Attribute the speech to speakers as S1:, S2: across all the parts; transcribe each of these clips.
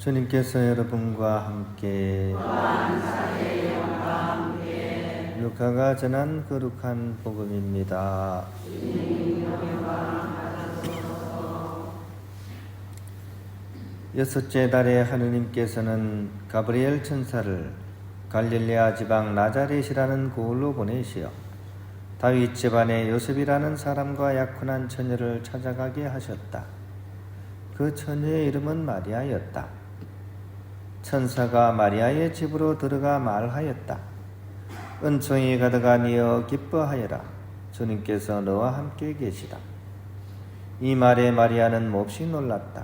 S1: 주님께서 여러분과 함께 루카가 전한 거룩한 복음입니다. 여섯째 달에 하느님께서는 가브리엘 천사를 갈릴레아 지방 나자렛이라는 고을로 보내시어 다윗 집안의 요셉이라는 사람과 약혼한 처녀를 찾아가게 하셨다. 그 처녀의 이름은 마리아였다. 천사가 마리아의 집으로 들어가 말하였다. 은총이 가득하니여 기뻐하여라. 주님께서 너와 함께 계시다. 이 말에 마리아는 몹시 놀랐다.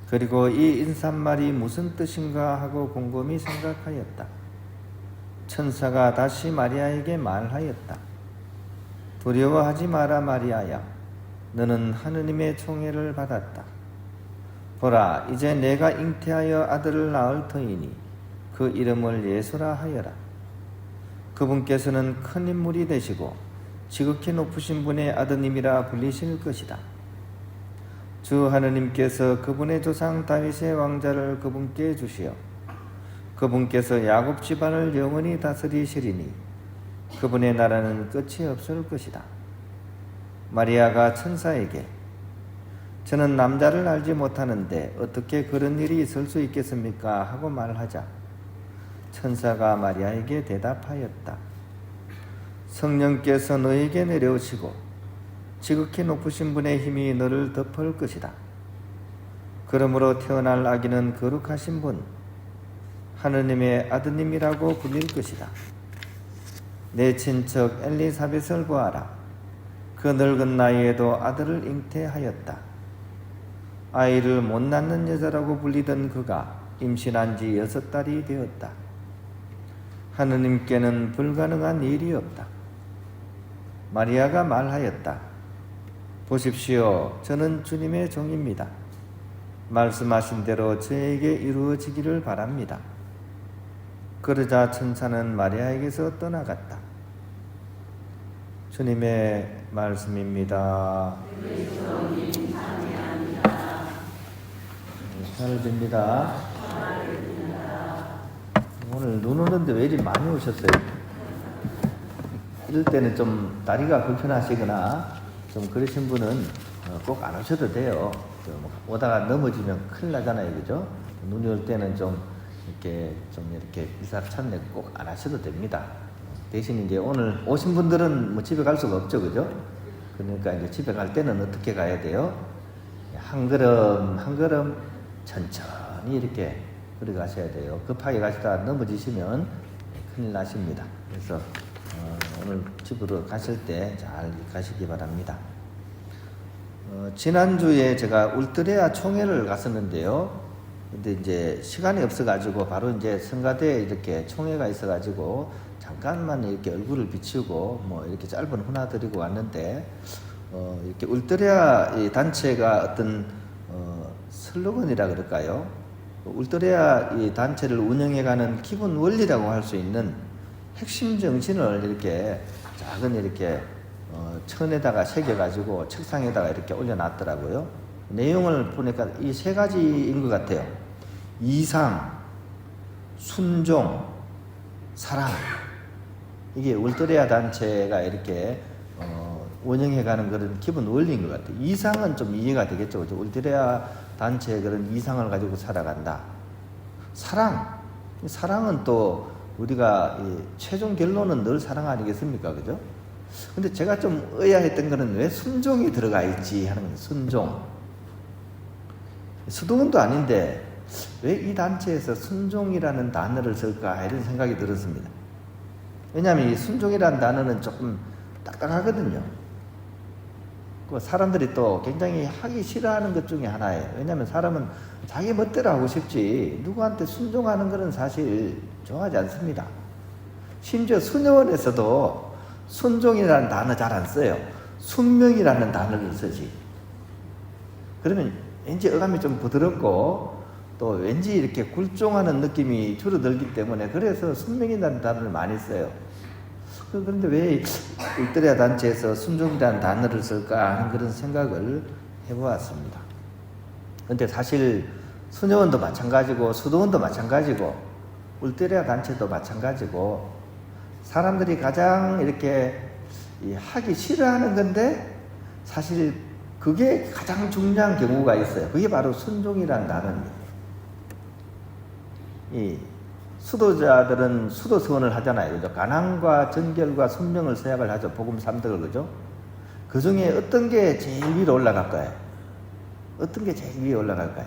S1: 그리고 이 인사말이 무슨 뜻인가 하고 곰곰이 생각하였다. 천사가 다시 마리아에게 말하였다. 두려워하지 마라 마리아야. 너는 하느님의 총애를 받았다. 보라, 이제 내가 잉태하여 아들을 낳을 터이니 그 이름을 예수라 하여라. 그분께서는 큰 인물이 되시고 지극히 높으신 분의 아드님이라 불리실 것이다. 주 하느님께서 그분의 조상 다윗의 왕자를 그분께 주시어 그분께서 야곱 집안을 영원히 다스리시리니 그분의 나라는 끝이 없을 것이다. 마리아가 천사에게 저는 남자를 알지 못하는데 어떻게 그런 일이 있을 수 있겠습니까? 하고 말하자 천사가 마리아에게 대답하였다. 성령께서 너에게 내려오시고 지극히 높으신 분의 힘이 너를 덮을 것이다. 그러므로 태어날 아기는 거룩하신 분, 하느님의 아드님이라고 불릴 것이다. 내 친척 엘리사벳을 보아라. 그 늙은 나이에도 아들을 잉태하였다. 아이를 못 낳는 여자라고 불리던 그가 임신한 지 6달이 되었다. 하느님께는 불가능한 일이 없다. 마리아가 말하였다. 보십시오. 저는 주님의 종입니다. 말씀하신 대로 저에게 이루어지기를 바랍니다. 그러자 천사는 마리아에게서 떠나갔다. 주님의 말씀입니다. 잘 됩니다. 오늘 눈 오는데 왜 이리 많이 오셨어요? 이럴 때는 좀 다리가 불편하시거나 좀 그러신 분은 꼭 안 오셔도 돼요. 오다가 넘어지면 큰일 나잖아요, 그죠? 눈이 올 때는 좀 이렇게 일사천리 꼭 안 하셔도 됩니다. 대신 이제 오늘 오신 분들은 뭐 집에 갈 수가 없죠, 그죠? 그러니까 이제 집에 갈 때는 어떻게 가야 돼요? 한 걸음 한 걸음 천천히 이렇게 걸어가셔야 돼요. 급하게 가시다 넘어지시면 큰일 나십니다. 그래서 오늘 집으로 가실 때 잘 가시기 바랍니다. 지난주에 제가 울트레아 총회를 갔었는데요. 근데 이제 시간이 없어가지고 바로 이제 성가대에 이렇게 총회가 있어가지고 잠깐만 이렇게 얼굴을 비추고 뭐 이렇게 짧은 훈화 드리고 왔는데 이렇게 울트레아 이 단체가 어떤 슬로건이라 그럴까요? 울트레아 이 단체를 운영해가는 기본 원리라고 할 수 있는 핵심 정신을 이렇게 작은 이렇게 천에다가 새겨가지고 책상에다가 이렇게 올려놨더라고요. 내용을 보니까 이 3가지인 것 같아요. 이상, 순종, 사랑. 이게 울트레아 단체가 이렇게 운영해가는 그런 기본 원리인 것 같아요. 이상은 좀 이해가 되겠죠. 울트레아 단체의 그런 이상을 가지고 살아간다. 사랑은 또 우리가 최종 결론은 늘 사랑 아니겠습니까? 그죠? 근데 제가 좀 의아했던 거는 왜 순종이 들어가 있지 하는 거예요. 순종. 수도원도 아닌데 왜 이 단체에서 순종이라는 단어를 쓸까 이런 생각이 들었습니다. 왜냐하면 이 순종이라는 단어는 조금 딱딱하거든요. 그 사람들이 또 굉장히 하기 싫어하는 것 중에 하나예요. 왜냐하면 사람은 자기 멋대로 하고 싶지 누구한테 순종하는 것은 사실 좋아하지 않습니다. 심지어 수녀원에서도 순종이라는 단어 잘 안 써요. 순명이라는 단어를 쓰지. 그러면 왠지 어감이 좀 부드럽고 또 왠지 이렇게 굴종하는 느낌이 줄어들기 때문에 그래서 순명이라는 단어를 많이 써요. 그런데 왜 울트레아 단체에서 순종이라는 단어를 쓸까 하는 그런 생각을 해보았습니다. 그런데 사실 수녀원도 마찬가지고 수도원도 마찬가지고 울테리아 단체도 마찬가지고 사람들이 가장 이렇게 하기 싫어하는 건데 사실 그게 가장 중요한 경우가 있어요. 그게 바로 순종이라는 단어입니다. 이 수도자들은 수도 서원을 하잖아요. 그죠? 가난과 정결과 순명을 서약을 하죠. 복음 3덕을 그죠? 그 중에 어떤 게 제일 위로 올라갈까요? 어떤 게 제일 위에 올라갈까요?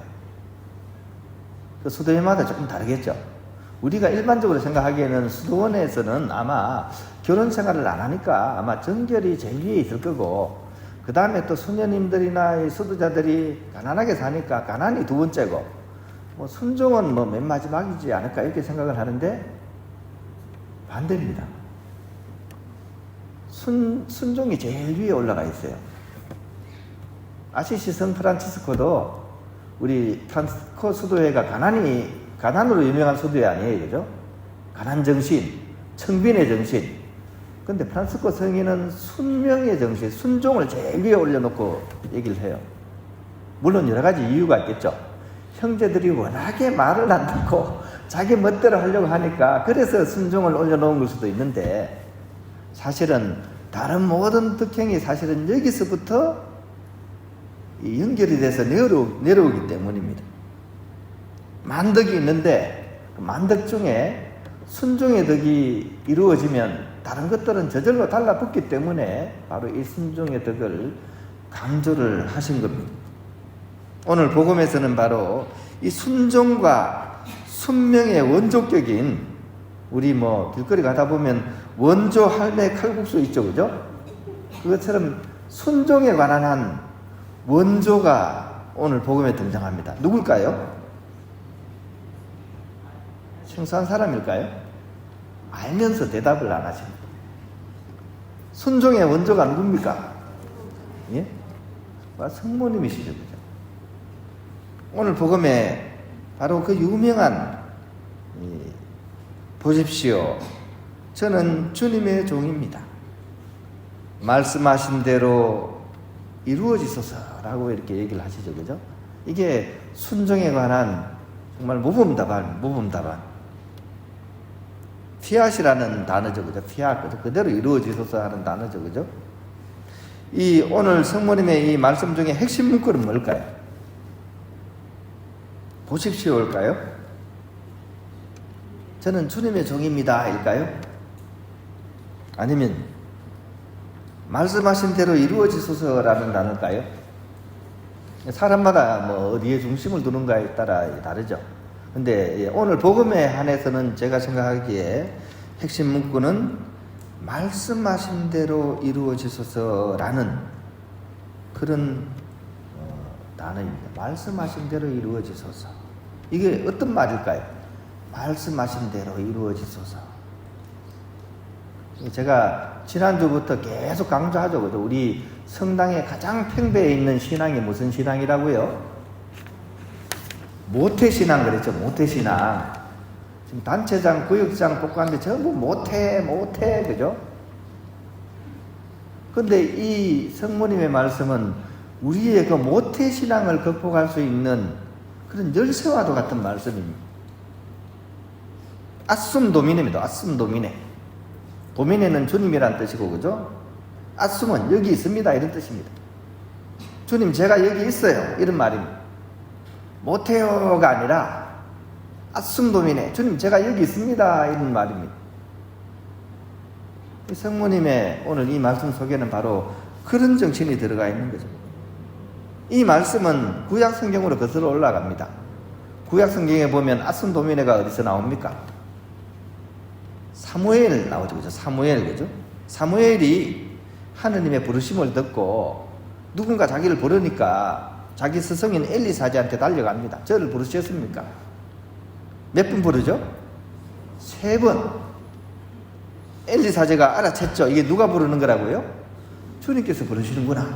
S1: 그 수도회마다 조금 다르겠죠. 우리가 일반적으로 생각하기에는 수도원에서는 아마 결혼 생활을 안 하니까 아마 정결이 제일 위에 있을 거고, 그 다음에 또 수녀님들이나 수도자들이 가난하게 사니까 가난이 두 번째고, 뭐 순종은 뭐 맨 마지막이지 않을까 이렇게 생각을 하는데 반대입니다. 순종이 제일 위에 올라가 있어요. 아시시 성 프란치스코도 우리 프란치스코 수도회가 가난으로 유명한 수도회 아니에요, 그죠? 가난 정신, 청빈의 정신. 근데 프란치스코 성인은 순명의 정신, 순종을 제일 위에 올려놓고 얘기를 해요. 물론 여러 가지 이유가 있겠죠. 형제들이 워낙에 말을 안 듣고 자기 멋대로 하려고 하니까 그래서 순종을 올려놓은 걸 수도 있는데, 사실은 다른 모든 덕행이 사실은 여기서부터 연결이 돼서 내려오기 때문입니다. 만덕이 있는데 그 만덕 중에 순종의 덕이 이루어지면 다른 것들은 저절로 달라붙기 때문에 바로 이 순종의 덕을 강조를 하신 겁니다. 오늘 복음에서는 바로 이 순종과 순명의 원조격인, 우리 뭐 길거리 가다 보면 원조 할매 칼국수 있죠, 그죠? 그것처럼 순종에 관한 한 원조가 오늘 복음에 등장합니다. 누굴까요? 생소한 사람일까요? 알면서 대답을 안 하십니다. 순종의 원조가 누굽니까? 예? 성모님이시죠, 그죠? 오늘 복음에 바로 그 유명한 보십시오. 저는 주님의 종입니다. 말씀하신 대로 이루어지소서라고 이렇게 얘기를 하시죠, 그죠? 이게 순종에 관한 정말 모범답안. 피앗이라는 단어죠, 그죠? 피앗, 그죠? 그대로 이루어지소서 하는 단어죠, 그죠? 이 오늘 성모님의 이 말씀 중에 핵심 문구는 뭘까요? 보십시오일까요? 저는 주님의 종입니다 일까요? 아니면 말씀하신 대로 이루어지소서라는 단어일까요? 사람마다 뭐 어디에 중심을 두는가에 따라 다르죠. 근데 오늘 복음에 한해서는 제가 생각하기에 핵심 문구는 말씀하신 대로 이루어지소서라는 그런 단어입니다. 말씀하신 대로 이루어지소서. 이게 어떤 말일까요? 말씀하신 대로 이루어지소서. 제가 지난주부터 계속 강조하죠, 그죠? 우리 성당에 가장 팽배해 있는 신앙이 무슨 신앙이라고요? 모태신앙 그랬죠. 모태신앙. 지금 단체장, 구역장, 복관대 전부 모태, 그죠? 근데 이 성모님의 말씀은 우리의 그 모태신앙을 극복할 수 있는 그런 열쇠와도 같은 말씀입니다. 아숨 도미네입니다. 아숨 도미네. 도미네는 주님이란 뜻이고, 그죠? 아숨은 여기 있습니다, 이런 뜻입니다. 주님, 제가 여기 있어요, 이런 말입니다. 모태요가 아니라 아숨 도미네, 주님 제가 여기 있습니다, 이런 말입니다. 이 성모님의 오늘 이 말씀 속에는 바로 그런 정신이 들어가 있는 거죠. 이 말씀은 구약 성경으로 거슬러 올라갑니다. 구약 성경에 보면 아숨 도미네가 어디서 나옵니까? 사무엘 나오죠, 그죠? 사무엘, 그죠? 사무엘이 하느님의 부르심을 듣고 누군가 자기를 부르니까 자기 스승인 엘리사제한테 달려갑니다. 저를 부르셨습니까? 몇 번 부르죠? 3번. 엘리사제가 알아챘죠. 이게 누가 부르는 거라고요? 주님께서 부르시는구나.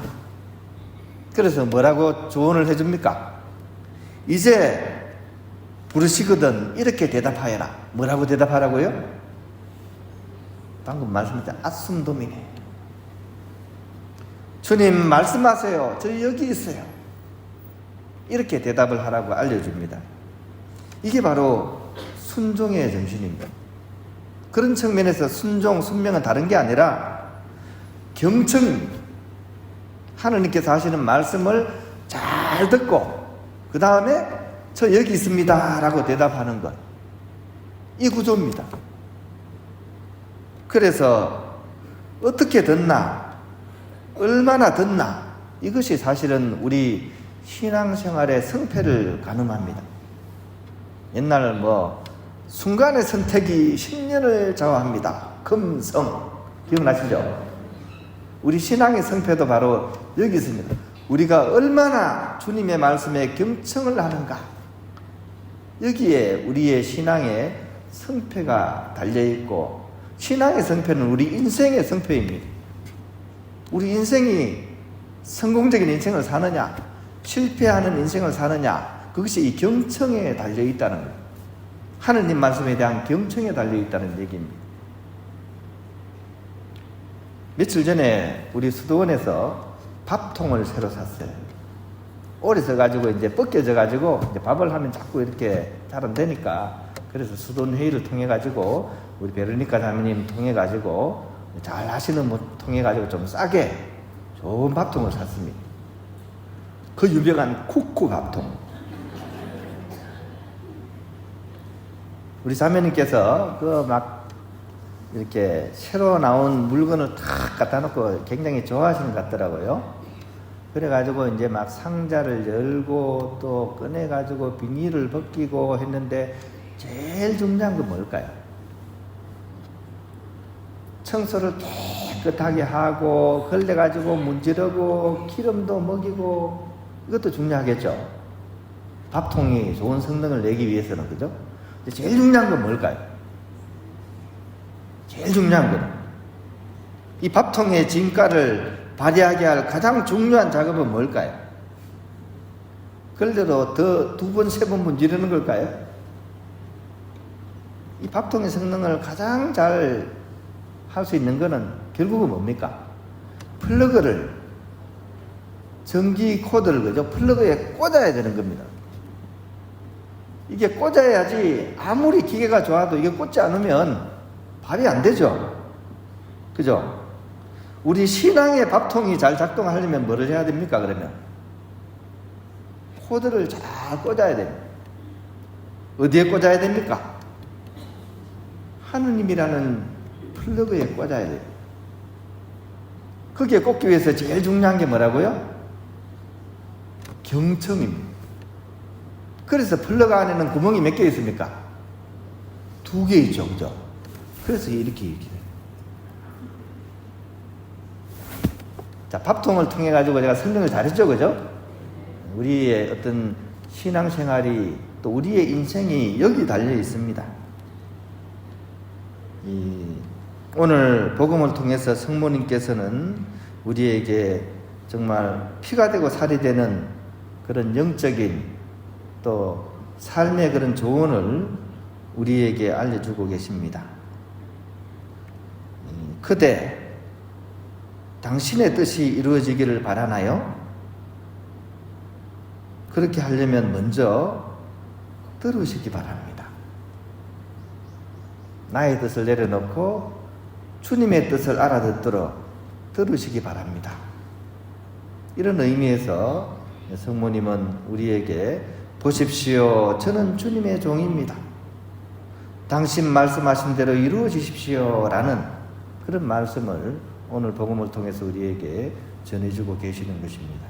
S1: 그래서 뭐라고 조언을 해줍니까? 이제 부르시거든 이렇게 대답하여라. 뭐라고 대답하라고요? 방금 말씀드린 아숨도미네. 주님 말씀하세요. 저 여기 있어요. 이렇게 대답을 하라고 알려줍니다. 이게 바로 순종의 정신입니다. 그런 측면에서 순종, 순명은 다른 게 아니라 경청입니다. 하느님께서 하시는 말씀을 잘 듣고 그 다음에 저 여기 있습니다 라고 대답하는 것, 이 구조입니다. 그래서 어떻게 듣나, 얼마나 듣나, 이것이 사실은 우리 신앙생활의 성패를 가늠합니다. 옛날 순간의 선택이 10년을 좌우합니다. 금성 기억나시죠? 우리 신앙의 성패도 바로 여기 있습니다. 우리가 얼마나 주님의 말씀에 경청을 하는가, 여기에 우리의 신앙의 성패가 달려있고, 신앙의 성패는 우리 인생의 성패입니다. 우리 인생이 성공적인 인생을 사느냐, 실패하는 인생을 사느냐, 그것이 이 경청에 달려있다는 거예요. 하느님 말씀에 대한 경청에 달려있다는 얘기입니다. 며칠 전에 우리 수도원에서 밥통을 새로 샀어요. 오래 써가지고 이제 벗겨져가지고 이제 밥을 하면 자꾸 이렇게 잘 안 되니까, 그래서 수도원 회의를 통해가지고 우리 베로니카 자매님 통해가지고 잘 하시는 분 통해가지고 좀 싸게 좋은 밥통을 샀습니다. 그 유명한 쿠쿠 밥통. 우리 자매님께서 막 이렇게 새로 나온 물건을 탁 갖다 놓고 굉장히 좋아하시는 것 같더라고요. 그래가지고 이제 막 상자를 열고 또 꺼내가지고 비닐을 벗기고 했는데, 제일 중요한 건 뭘까요? 청소를 깨끗하게 하고 걸레가지고 문지르고 기름도 먹이고, 이것도 중요하겠죠. 밥통이 좋은 성능을 내기 위해서는, 그죠? 제일 중요한 건 뭘까요? 제일 중요한 건, 이 밥통의 진가를 발휘하게 할 가장 중요한 작업은 뭘까요? 걸레로 더 2번, 3번 문지르는 걸까요? 이 밥통의 성능을 가장 잘 할 수 있는 것은 결국은 뭡니까? 플러그를, 전기 코드를, 그죠? 플러그에 꽂아야 되는 겁니다. 이게 꽂아야지, 아무리 기계가 좋아도 이게 꽂지 않으면 발이 안 되죠. 그죠? 우리 신앙의 밥통이 잘 작동하려면 뭐를 해야 됩니까? 그러면 코드를 잘 꽂아야 됩니다. 어디에 꽂아야 됩니까? 하느님이라는 플러그에 꽂아야 돼요. 거기에 꽂기 위해서 제일 중요한 게 뭐라고요? 경청입니다. 그래서 플러그 안에는 구멍이 몇 개 있습니까? 2개 있죠, 그죠? 그래서 이렇게. 자, 밥통을 통해 가지고 제가 설명을 잘했죠, 그죠? 우리의 어떤 신앙생활이, 또 우리의 인생이 여기 달려 있습니다. 오늘 복음을 통해서 성모님께서는 우리에게 정말 피가 되고 살이 되는 그런 영적인 또 삶의 그런 조언을 우리에게 알려주고 계십니다. 그대, 당신의 뜻이 이루어지기를 바라나요? 그렇게 하려면 먼저 들으시기 바랍니다. 나의 뜻을 내려놓고 주님의 뜻을 알아듣도록 들으시기 바랍니다. 이런 의미에서 성모님은 우리에게, 보십시오, 저는 주님의 종입니다, 당신 말씀하신 대로 이루어지십시오 라는 그런 말씀을 오늘 복음을 통해서 우리에게 전해주고 계시는 것입니다.